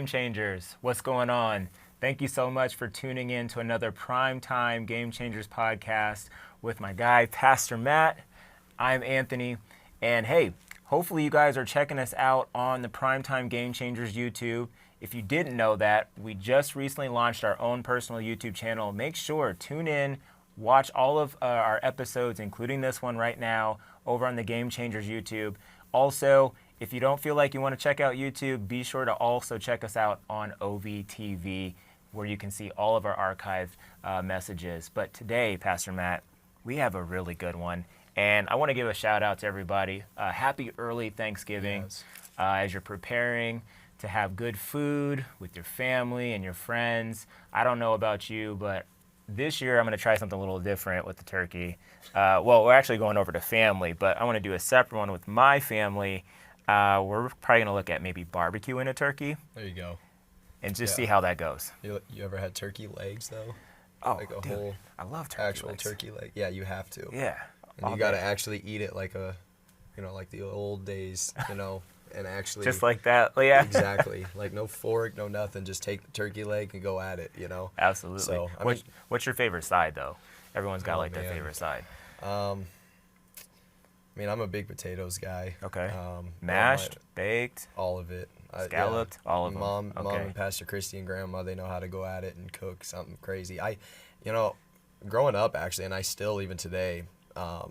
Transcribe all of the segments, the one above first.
Game Changers. What's going on? Thank you so much for tuning in to another PrimeTime Game Changers podcast with my guy, Pastor Matt. I'm Anthony. And hey, hopefully you guys are checking us out on the PrimeTime Game Changers YouTube. If you didn't know that, we just recently launched our own personal YouTube channel. Make sure, tune in, watch all of our episodes, including this one right now, over on the Game Changers YouTube. Also, if you don't feel like you want to check out YouTube, be sure to also check us out on OVTV, where you can see all of our archived messages. But today, Pastor Matt, we have a really good one. And I want to give a shout out to everybody. Happy early Thanksgiving. Yes. As you're preparing to have good food with your family and your friends. I don't know about you, but this year I'm going to try something a little different with the turkey. Well, we're actually going over to family, but I want to do a separate one with my family. We're probably going to look at maybe barbecuing a turkey. There you go. And just see how that goes. You ever had turkey legs, though? Oh, like a dude, whole I love turkey actual legs. turkey leg. Yeah, you have to. Yeah. And you got to actually eat it like like the old days, and actually. Just like that, yeah. Exactly. Like no fork, no nothing. Just take the turkey leg and go at it, Absolutely. So, what's your favorite side, though? Everyone's got their man. favorite side. I'm a big potatoes guy. Okay. Mashed, baked, all of it. scalloped, all of them. Mom Okay. and Pastor Christy and Grandma, they know how to go at it and cook something crazy. Growing up actually, and I still even today, I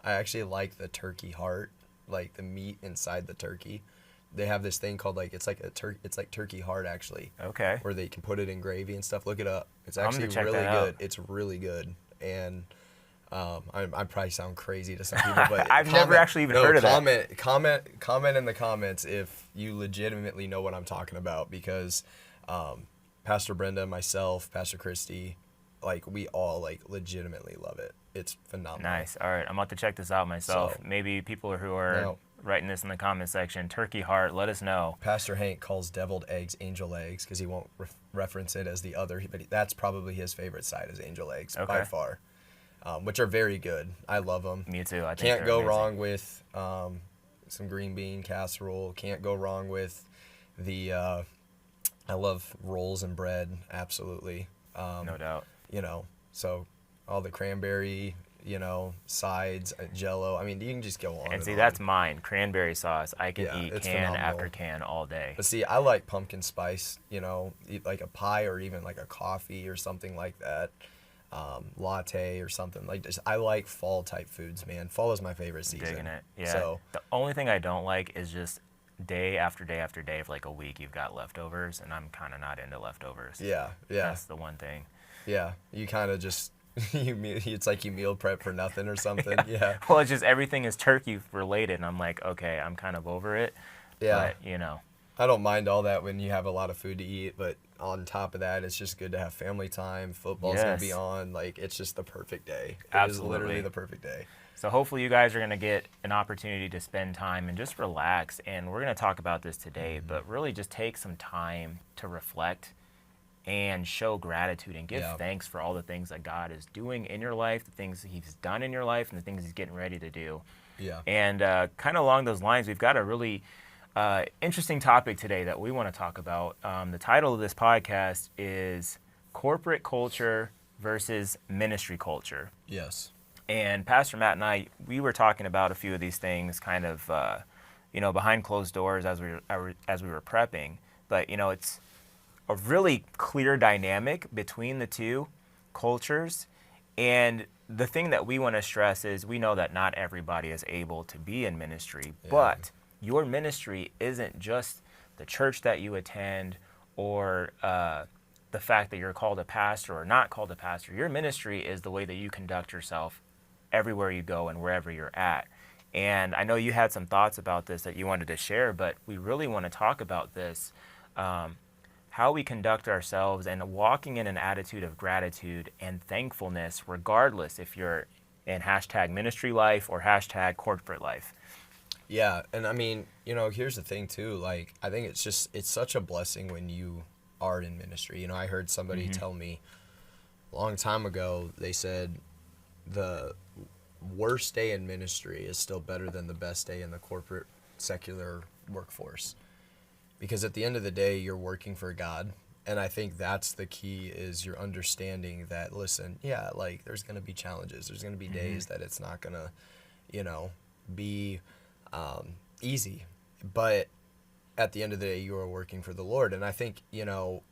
actually like the turkey heart, like the meat inside the turkey. They have this thing called it's like turkey heart actually. Okay. Where they can put it in gravy and stuff. Look it up. It's I'm actually gonna check really that out. good. It's really good. And I probably sound crazy to some people, but I've never actually even heard of that. Comment in the comments if you legitimately know what I'm talking about, because Pastor Brenda, myself, Pastor Christy, we all legitimately love it. It's phenomenal. Nice. All right, I'm about to check this out myself. So- Maybe people who are writing this in the comment section, turkey heart, let us know. Pastor Hank calls deviled eggs angel eggs because he won't reference it as the other, but that's probably his favorite side is angel eggs by far, which are very good. I love them. Me too. I think Can't they're go amazing. wrong with some green bean casserole. Can't go wrong with the. I love rolls and bread. Absolutely. No doubt. So all the cranberry, sides, Jello. I mean, you can just go on. And see, on. that's mine. Cranberry sauce. I can Yeah, eat it's can phenomenal. after can all day. But see, I like pumpkin spice. Eat like a pie or even like a coffee or something like that. Latte or something I like fall type foods, man. Fall is my favorite season. Digging it. Yeah. So the only thing I don't like is just day after day after day for a week you've got leftovers, and I'm kind of not into leftovers. yeah. That's the one thing. Yeah, you kind of just it's like you meal prep for nothing or something. Yeah. Well, it's just everything is turkey related, and I'm like, okay, I'm kind of over it. Yeah. But, I don't mind all that when you have a lot of food to eat, but on top of that, it's just good to have family time. Football's gonna be Yes. on. It's just the perfect day. It Absolutely. is literally the perfect day. So hopefully you guys are going to get an opportunity to spend time and just relax. And we're going to talk about this today, but really just take some time to reflect and show gratitude and give thanks for all the things that God is doing in your life, the things that He's done in your life, and the things He's getting ready to do. Yeah. And kind of along those lines, we've got a really interesting topic today that we want to talk about. The title of this podcast is Corporate Culture versus Ministry Culture. Yes. And Pastor Matt and I, we were talking about a few of these things kind of, behind closed doors as we were prepping. But, it's a really clear dynamic between the two cultures. And the thing that we want to stress is we know that not everybody is able to be in ministry, but your ministry isn't just the church that you attend or the fact that you're called a pastor or not called a pastor. Your ministry is the way that you conduct yourself everywhere you go and wherever you're at. And I know you had some thoughts about this that you wanted to share, but we really want to talk about this, how we conduct ourselves and walking in an attitude of gratitude and thankfulness, regardless if you're in hashtag ministry life or hashtag corporate life. Yeah, and I mean, here's the thing too, I think it's such a blessing when you are in ministry. I heard somebody tell me a long time ago, they said the worst day in ministry is still better than the best day in the corporate secular workforce. Because at the end of the day, you're working for God. And I think that's the key, is your understanding that, listen, yeah, like there's going to be challenges. There's going to be days that it's not going to, you know, be easy. But at the end of the day, you are working for the Lord. And I think, you know,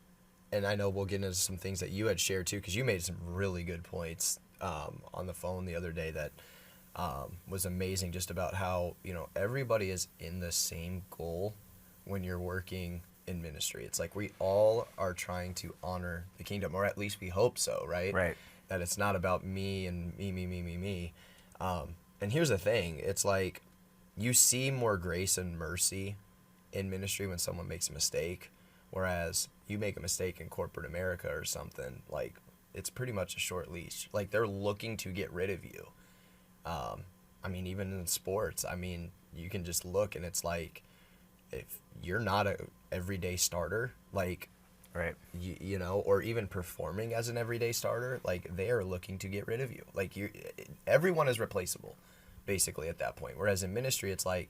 and I know we'll get into some things that you had shared too, because you made some really good points on the phone the other day that was amazing, just about how, you know, everybody is in the same goal when you're working in ministry. It's like we all are trying to honor the kingdom, or at least we hope so, right? Right. That it's not about me and me. And here's the thing. It's like you see more grace and mercy in ministry when someone makes a mistake, whereas you make a mistake in corporate America or something, like it's pretty much a short leash. Like they're looking to get rid of you. I mean, even in sports, I mean, you can just look and it's like, if you're not a everyday starter, like, Right. you know, or even performing as an everyday starter, like they are looking to get rid of you. Like everyone is replaceable, basically at that point. Whereas in ministry, it's like,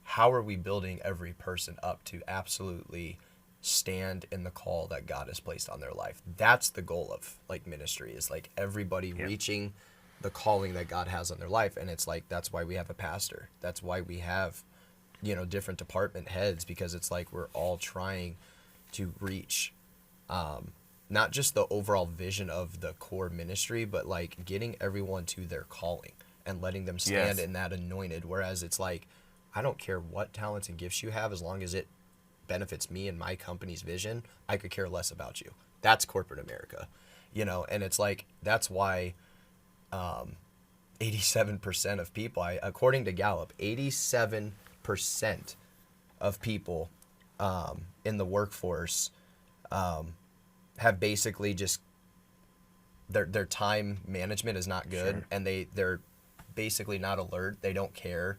how are we building every person up to absolutely stand in the call that God has placed on their life? That's the goal of like ministry, is like everybody reaching the calling that God has on their life. And it's like, that's why we have a pastor. That's why we have, you know, different department heads, because it's like we're all trying to reach not just the overall vision of the core ministry, but like getting everyone to their calling and letting them stand in that anointed. Whereas it's like, I don't care what talents and gifts you have, as long as it benefits me and my company's vision, I could care less about you. That's corporate America, you know. And it's like, that's why 87% of people, according to Gallup, 87% of people in the workforce have basically just their time management is not good. And they're basically not alert. They don't care.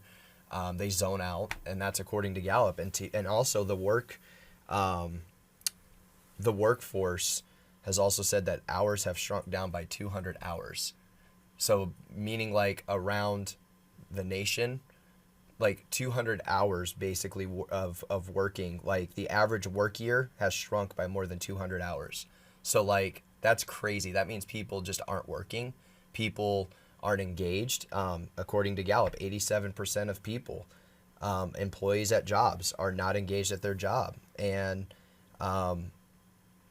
They zone out, and that's according to Gallup. And also the workforce has also said that hours have shrunk down by 200 hours. So meaning like around the nation, like 200 hours basically of working. Like the average work year has shrunk by more than 200 hours. So like that's crazy. That means people just aren't working. People aren't engaged. According to Gallup, 87% of people, employees at jobs, are not engaged at their job. And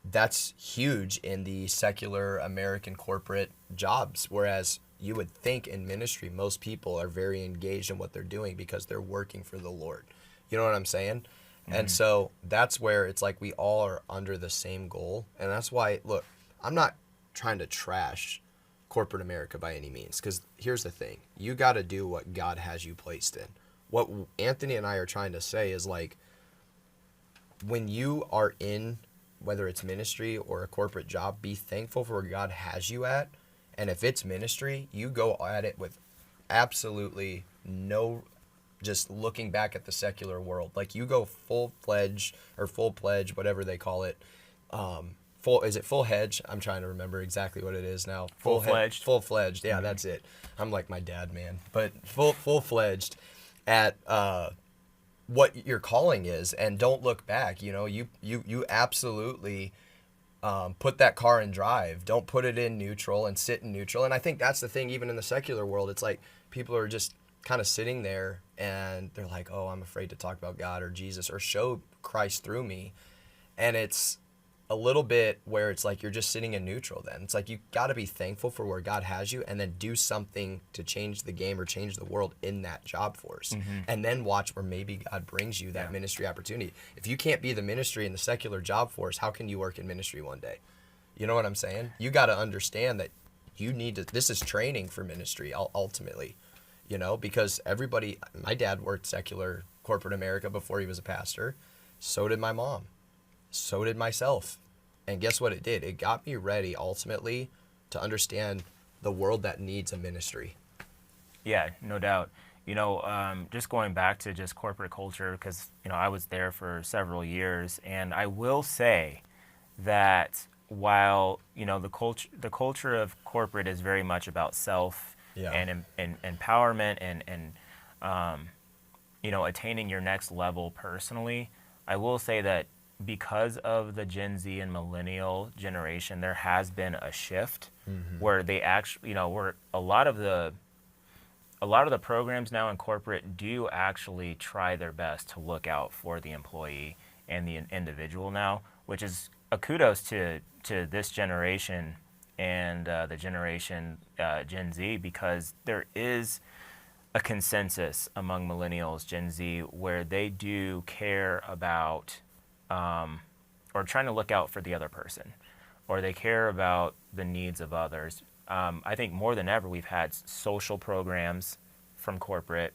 that's huge in the secular American corporate jobs. Whereas you would think in ministry, most people are very engaged in what they're doing because they're working for the Lord. You know what I'm saying? Mm-hmm. And so that's where it's like we all are under the same goal. And that's why, look, I'm not trying to trash corporate America by any means, because here's the thing. You got to do what God has you placed in. What Anthony and I are trying to say is like, when you are in, whether it's ministry or a corporate job, be thankful for where God has you at. And if it's ministry, you go at it with absolutely no, just looking back at the secular world. Like you go full pledge, whatever they call it. Is it full hedge? I'm trying to remember exactly what it is now. Full-fledged. Full-fledged. Yeah, that's it. I'm like my dad, man. But full-fledged at what your calling is, and don't look back. You know, you absolutely put that car in drive. Don't put it in neutral and sit in neutral. And I think that's the thing, even in the secular world, it's like people are just kind of sitting there and they're like, oh, I'm afraid to talk about God or Jesus or show Christ through me. And it's a little bit where it's like you're just sitting in neutral then. It's like you got to be thankful for where God has you, and then do something to change the game or change the world in that job force. Mm-hmm. And then watch where maybe God brings you that ministry opportunity. If you can't be the ministry in the secular job force, how can you work in ministry one day? You know what I'm saying? You got to understand that you need to, this is training for ministry ultimately, you know, because everybody, my dad worked secular corporate America before he was a pastor. So did my mom. So did myself. And guess what it did? It got me ready ultimately to understand the world that needs a ministry. Yeah, no doubt. You know, just going back to just corporate culture, because, you know, I was there for several years, and I will say that while, you know, the culture of corporate is very much about self and empowerment and you know, attaining your next level personally, I will say that because of the Gen Z and millennial generation, there has been a shift where they actually, where a lot of the programs now in corporate do actually try their best to look out for the employee and the individual now, which is a kudos to this generation and the generation Gen Z, because there is a consensus among millennials, Gen Z, where they do care about or trying to look out for the other person, or they care about the needs of others. I think more than ever, we've had social programs from corporate.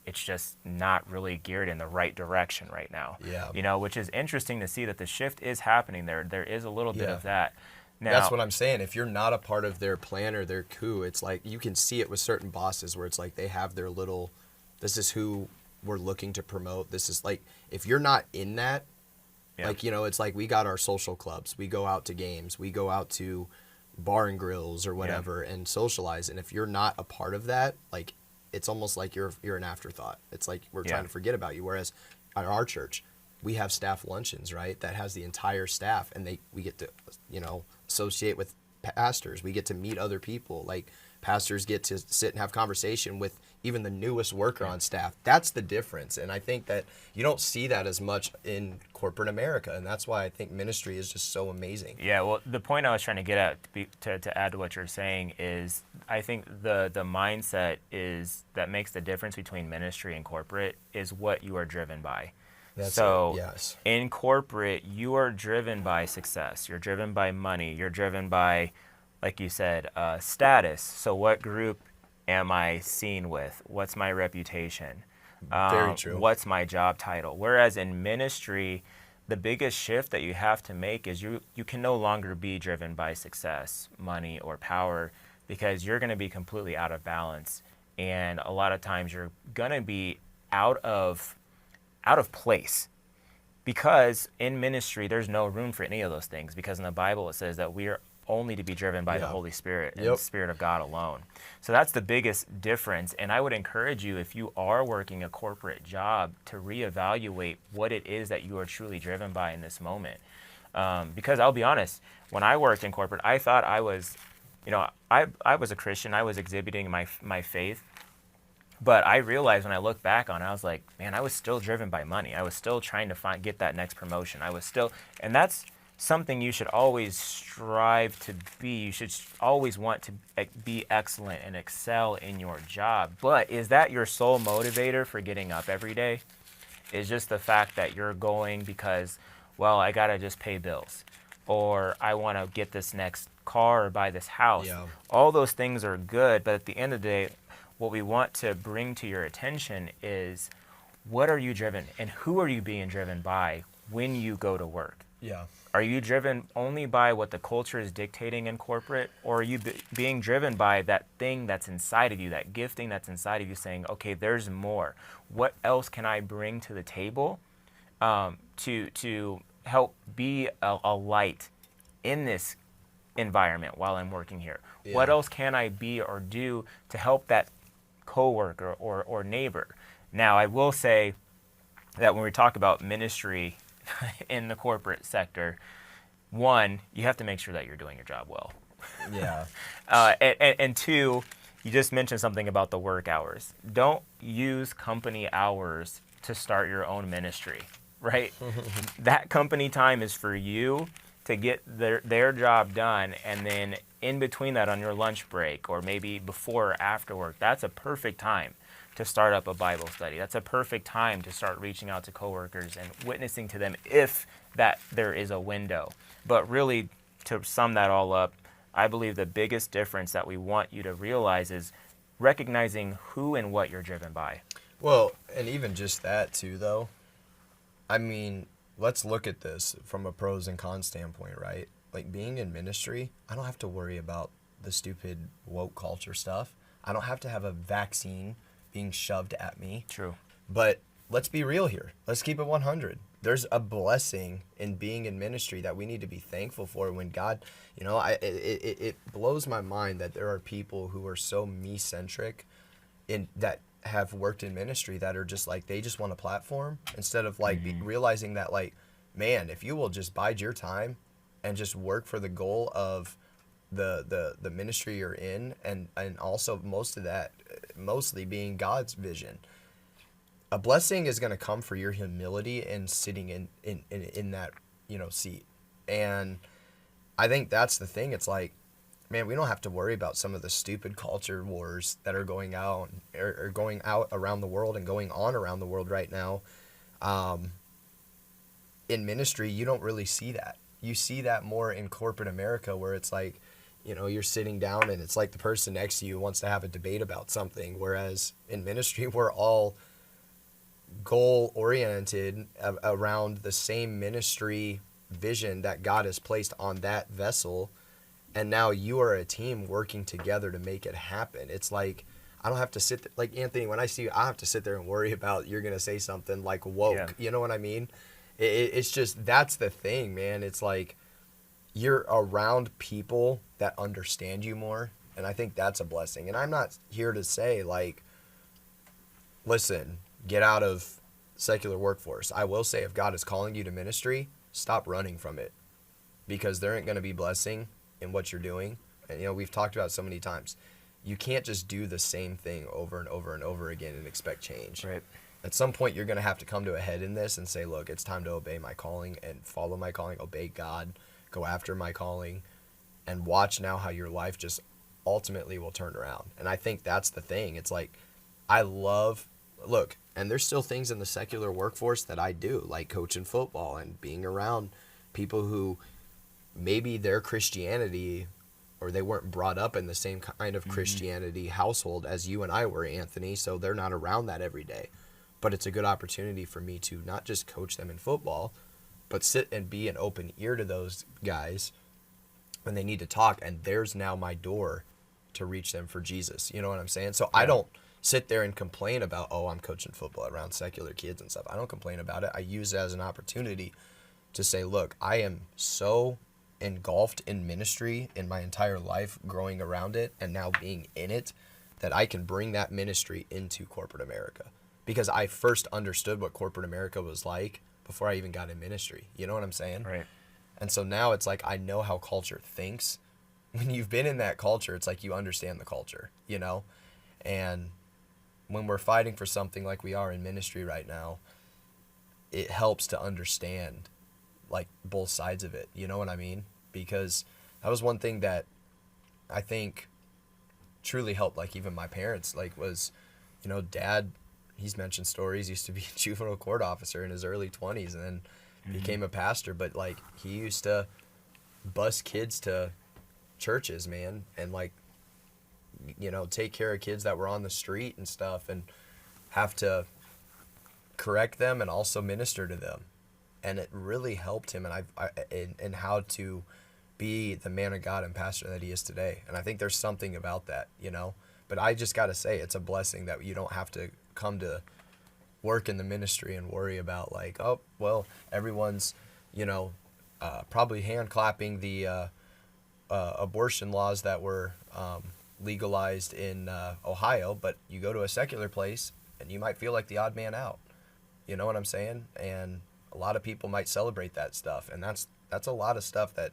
It's just not really geared in the right direction right now. Yeah. Which is interesting to see that the shift is happening there. There is a little bit of that. Now, That's what I'm saying. If you're not a part of their plan or their coup, it's like you can see it with certain bosses where it's like they have their little, this is who we're looking to promote. This is like, if you're not in that, like, it's like we got our social clubs. We go out to games. We go out to bar and grills or whatever and socialize. And if you're not a part of that, like, it's almost like you're an afterthought. It's like we're trying to forget about you. Whereas at our church, we have staff luncheons, right? That has the entire staff, and we get to, associate with pastors. We get to meet other people. Like, pastors get to sit and have conversation with even the newest worker on staff. That's the difference. And I think that you don't see that as much in corporate America. And that's why I think ministry is just so amazing. Yeah, well, the point I was trying to get at, to add to what you're saying, is I think the mindset is that makes the difference between ministry and corporate is what you are driven by. Yes. In corporate, you are driven by success. You're driven by money. You're driven by, like you said, status. So what group am I seen with? What's my reputation? Very true. What's my job title? Whereas in ministry, the biggest shift that you have to make is you can no longer be driven by success, money, or power, because you're going to be completely out of balance. And a lot of times you're going to be out of place, because in ministry there's no room for any of those things, because in the Bible it says that we are only to be driven by the Holy Spirit and the Spirit of God alone. So that's the biggest difference. And I would encourage you, if you are working a corporate job, to reevaluate what it is that you are truly driven by in this moment. Because I'll be honest, when I worked in corporate, I thought I was, I was a Christian. I was exhibiting my faith. But I realized when I look back on it, I was like, man, I was still driven by money. I was still trying to get that next promotion. And that's something you should always strive to be. You should always want to be excellent and excel in your job. But is that your sole motivator for getting up every day? Is just the fact that you're going because, well, I got to just pay bills, or I want to get this next car or buy this house. Yeah. All those things are good, but at the end of the day, what we want to bring to your attention is, what are you driven and who are you being driven by when you go to work? Yeah. Are you driven only by what the culture is dictating in corporate, or are you being driven by that thing that's inside of you, that gifting that's inside of you, saying, okay, there's more. What else can I bring to the table to help be a light in this environment while I'm working here? Yeah. What else can I be or do to help that coworker or neighbor? Now, I will say that when we talk about ministry in the corporate sector, one, you have to make sure that you're doing your job well. Yeah. And two, you just mentioned something about the work hours. Don't use company hours to start your own ministry, right? That company time is for you to get their job done, and then in between that, on your lunch break or maybe before or after work, that's a perfect time to start up a Bible study. That's a perfect time to start reaching out to coworkers and witnessing to them if that there is a window. But really, to sum that all up, I believe the biggest difference that we want you to realize is recognizing who and what you're driven by. Well, and even just that too, though. I mean, let's look at this from a pros and cons standpoint, right? Like, being in ministry, I don't have to worry about the stupid woke culture stuff. I don't have to have a vaccine being shoved at me. True. But let's be real here. Let's keep it 100. There's a blessing in being in ministry that we need to be thankful for. When God, it blows my mind that there are people who are so me-centric in that have worked in ministry that are just like, they just want a platform instead of like realizing that, like, man, if you will just bide your time and just work for the goal of the ministry you're in, and also mostly being God's vision, a blessing is going to come for your humility and sitting in that, seat. And I think that's the thing. It's like, man, we don't have to worry about some of the stupid culture wars that are going out around the world and going on around the world right now. In ministry, you don't really see that. You see that more in corporate America, where it's like, you're sitting down and it's like the person next to you wants to have a debate about something. Whereas in ministry, we're all goal oriented around the same ministry vision that God has placed on that vessel. And now you are a team working together to make it happen. It's like, I don't have to sit there, like Anthony, when I see you, I have to sit there and worry about you're going to say something like woke. Yeah. You know what I mean? It's just, that's the thing, man. It's like, you're around people that understand you more. And I think that's a blessing. And I'm not here to say, like, listen, get out of secular workforce. I will say, if God is calling you to ministry, stop running from it, because there ain't going to be blessing in what you're doing. And, we've talked about so many times, you can't just do the same thing over and over and over again and expect change. Right. At some point, you're going to have to come to a head in this and say, look, it's time to obey my calling and follow my calling, obey God, go after my calling, and watch now how your life just ultimately will turn around. And I think that's the thing. It's like, look, and there's still things in the secular workforce that I do, like coaching football and being around people who maybe their Christianity, or they weren't brought up in the same kind of Christianity household as you and I were, Anthony, so they're not around that every day. But it's a good opportunity for me to not just coach them in football, but sit and be an open ear to those guys when they need to talk. And there's now my door to reach them for Jesus. You know what I'm saying? So yeah. I don't sit there and complain about, I'm coaching football around secular kids and stuff. I don't complain about it. I use it as an opportunity to say, look, I am so engulfed in ministry in my entire life, growing around it and now being in it, that I can bring that ministry into corporate America, because I first understood what corporate America was like before I even got in ministry. You know what I'm saying? Right. And so now it's like, I know how culture thinks. When you've been in that culture, it's like you understand the culture, And when we're fighting for something like we are in ministry right now, it helps to understand, like, both sides of it. You know what I mean? Because that was one thing that I think truly helped, like, even my parents, like, was, Dad, he's mentioned stories, used to be a juvenile court officer in his early 20s and then became a pastor. But, like, he used to bus kids to churches, man, and, like, take care of kids that were on the street and stuff, and have to correct them and also minister to them. And it really helped him in how to be the man of God and pastor that he is today. And I think there's something about that, But I just got to say, it's a blessing that you don't have to come to work in the ministry and worry about, like, everyone's, probably hand clapping the abortion laws that were legalized in Ohio, but you go to a secular place and you might feel like the odd man out. You know what I'm saying? And a lot of people might celebrate that stuff, and that's a lot of stuff that,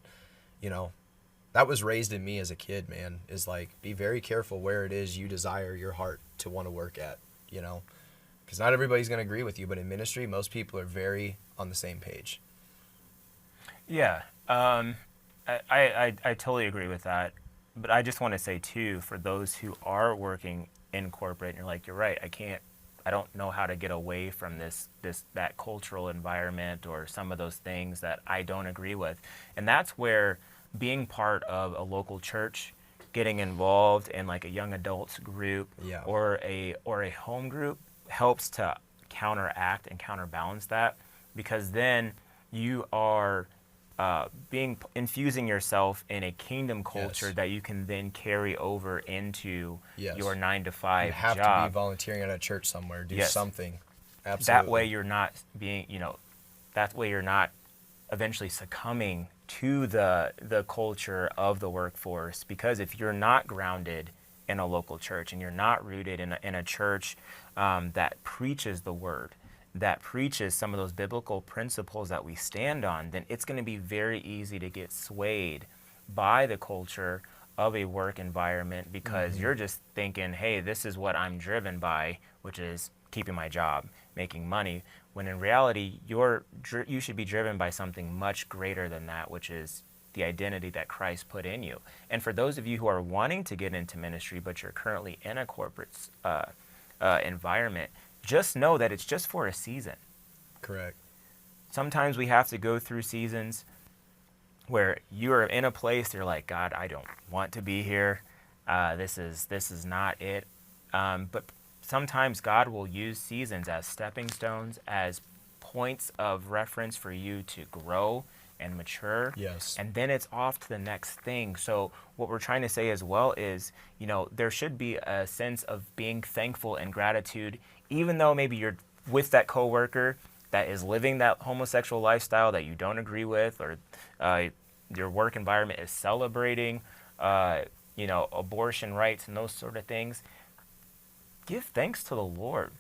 that was raised in me as a kid, man, is like, be very careful where it is you desire your heart to want to work at, because not everybody's going to agree with you, but in ministry, most people are very on the same page. Yeah, I totally agree with that, but I just want to say too, for those who are working in corporate, and you're like, you're right, I don't know how to get away from that cultural environment or some of those things that I don't agree with. And that's where being part of a local church, getting involved in like a young adults group or a home group helps to counteract and counterbalance that, because then you are infusing yourself in a kingdom culture that you can then carry over into your 9-to-5 you have job. To be volunteering at a church somewhere, do something. Absolutely. That way you're not being, that way you're not eventually succumbing to the culture of the workforce, because if you're not grounded in a local church and you're not rooted in a church that preaches the word, that preaches some of those biblical principles that we stand on, then it's going to be very easy to get swayed by the culture of a work environment because you're just thinking, hey, this is what I'm driven by, which is keeping my job, making money, when in reality, you should be driven by something much greater than that, which is the identity that Christ put in you. And for those of you who are wanting to get into ministry, but you're currently in a corporate environment, just know that it's just for a season. Correct. Sometimes we have to go through seasons where you are in a place, you're like, God, I don't want to be here. This is not it. But sometimes God will use seasons as stepping stones, as points of reference for you to grow and mature. Yes. And then it's off to the next thing. So what we're trying to say as well is, there should be a sense of being thankful and gratitude, even though maybe you're with that coworker that is living that homosexual lifestyle that you don't agree with, or your work environment is celebrating, abortion rights and those sort of things. Give thanks to the Lord.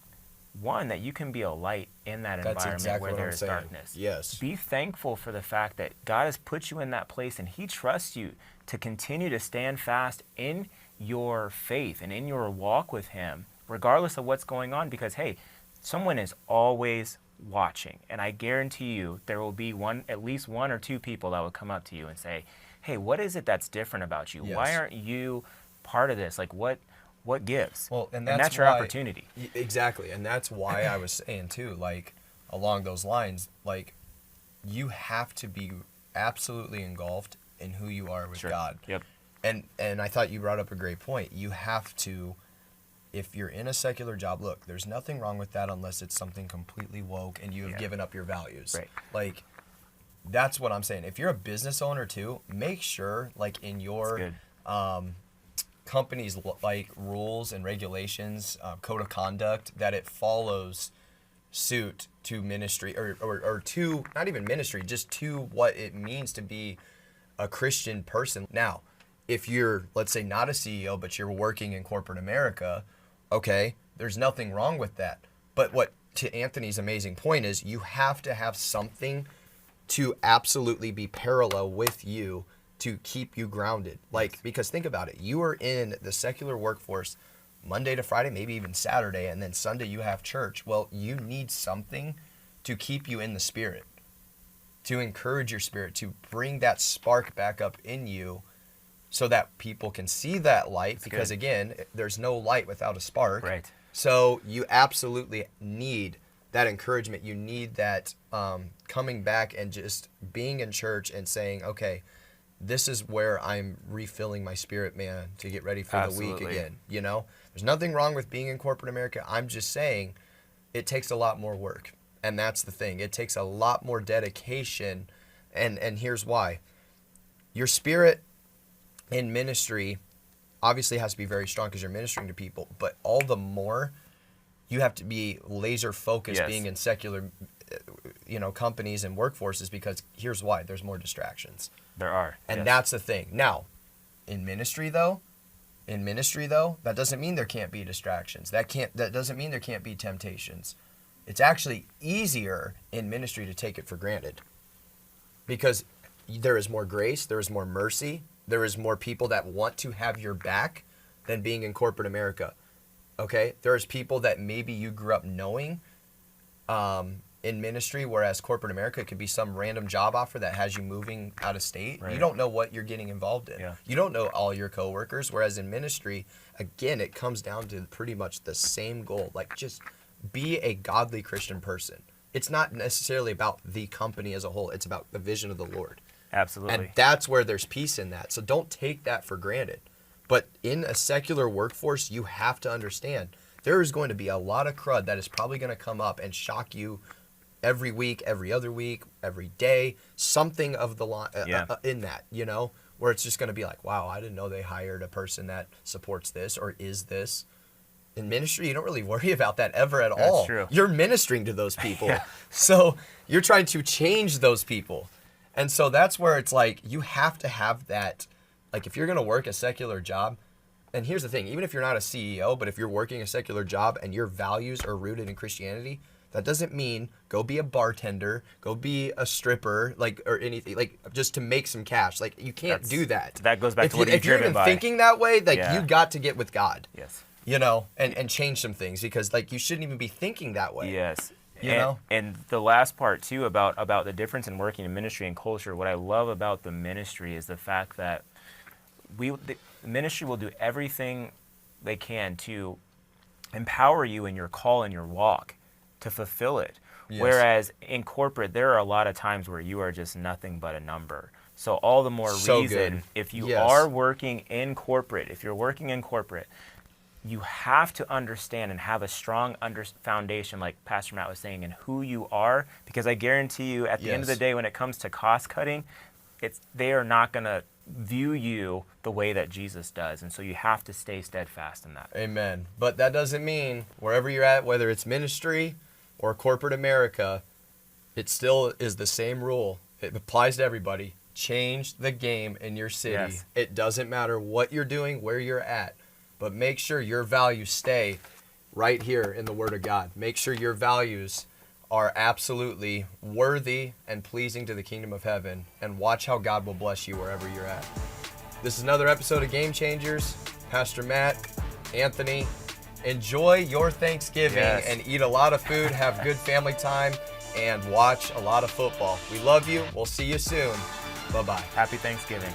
One, that you can be a light in that environment where there is darkness. Yes. Be thankful for the fact that God has put you in that place and He trusts you to continue to stand fast in your faith and in your walk with Him, regardless of what's going on, because, hey, someone is always watching. And I guarantee you there will be at least one or two people that will come up to you and say, hey, what is it that's different about you? Yes. Why aren't you part of this? Like, what gives? Well, and that's your opportunity. Exactly. And that's why I was saying too, like, along those lines, like, you have to be absolutely engulfed in who you are with God. Yep. And I thought you brought up a great point. You have to, if you're in a secular job, look, there's nothing wrong with that unless it's something completely woke and you have given up your values. Right. Like, that's what I'm saying. If you're a business owner too, make sure, like, in your company's like rules and regulations, code of conduct, that it follows suit to ministry or to not even ministry, just to what it means to be a Christian person. Now, if you're, let's say, not a CEO, but you're working in corporate America, okay, there's nothing wrong with that. But what, to Anthony's amazing point, is you have to have something to absolutely be parallel with you to keep you grounded. Like, because think about it, you are in the secular workforce Monday to Friday, maybe even Saturday, and then Sunday you have church. Well, you need something to keep you in the spirit, to encourage your spirit, to bring that spark back up in you so that people can see that light. That's because good. Again, there's no light without a spark. Right. So you absolutely need that encouragement. You need that coming back and just being in church and saying, okay, this is where I'm refilling my spirit, man, to get ready for the week again. There's nothing wrong with being in corporate America. I'm just saying it takes a lot more work. And that's the thing. It takes a lot more dedication. And here's why. Your spirit in ministry obviously has to be very strong because you're ministering to people. But all the more, you have to be laser focused being in secular companies and workforces, because here's why. There's more distractions. There are. And that's the thing. Now, in ministry though, that doesn't mean there can't be distractions. That doesn't mean there can't be temptations. It's actually easier in ministry to take it for granted, because there is more grace, there is more mercy, there is more people that want to have your back than being in corporate America. Okay? There's people that maybe you grew up knowing in ministry, whereas corporate America could be some random job offer that has you moving out of state. Right. You don't know what you're getting involved in. Yeah. You don't know all your coworkers, whereas in ministry, again, it comes down to pretty much the same goal. Like, just be a godly Christian person. It's not necessarily about the company as a whole. It's about the vision of the Lord. Absolutely. And that's where there's peace in that. So don't take that for granted. But in a secular workforce, you have to understand there is going to be a lot of crud that is probably going to come up and shock you every week, every other week, every day, something of the line in that, where it's just going to be like, wow, I didn't know they hired a person that supports this or is this. In ministry, you don't really worry about that ever at all. That's true. You're ministering to those people. So you're trying to change those people. And so that's where it's like, you have to have that. Like, if you're going to work a secular job, and here's the thing, even if you're not a CEO, but if you're working a secular job and your values are rooted in Christianity, that doesn't mean go be a bartender, go be a stripper, like, or anything, like, just to make some cash. Like, you can't do that. That goes back to what you're if you're driven even by. thinking that way, like, Yeah. you got to get with God. Yes. You know, and change some things, because, like, you shouldn't even be thinking that way. Yes. You know? And the last part too about the difference in working in ministry and culture, what I love about the ministry is the fact that the ministry will do everything they can to empower you in your call and your walk to fulfill it. Yes. Whereas in corporate, there are a lot of times where you are just nothing but a number. So all the more So reason, good. if you Yes. are working in corporate, you have to understand and have a strong foundation, like Pastor Matt was saying, in who you are. Because I guarantee you, at the end of the Yes. day, when it comes to cost cutting, they are not going to view you the way that Jesus does. And so you have to stay steadfast in that. Amen. But that doesn't mean wherever you're at, whether it's ministry or corporate America, it still is the same rule. It applies to everybody. Change the game in your city. Yes. It doesn't matter what you're doing, where you're at, but make sure your values stay right here in the Word of God. Make sure your values are absolutely worthy and pleasing to the kingdom of heaven, and watch how God will bless you wherever you're at. This is another episode of Game Changers. Pastor Matt, Anthony, enjoy your Thanksgiving Yes. and eat a lot of food, have good family time, and watch a lot of football. We love you. We'll see you soon. Bye-bye. Happy Thanksgiving.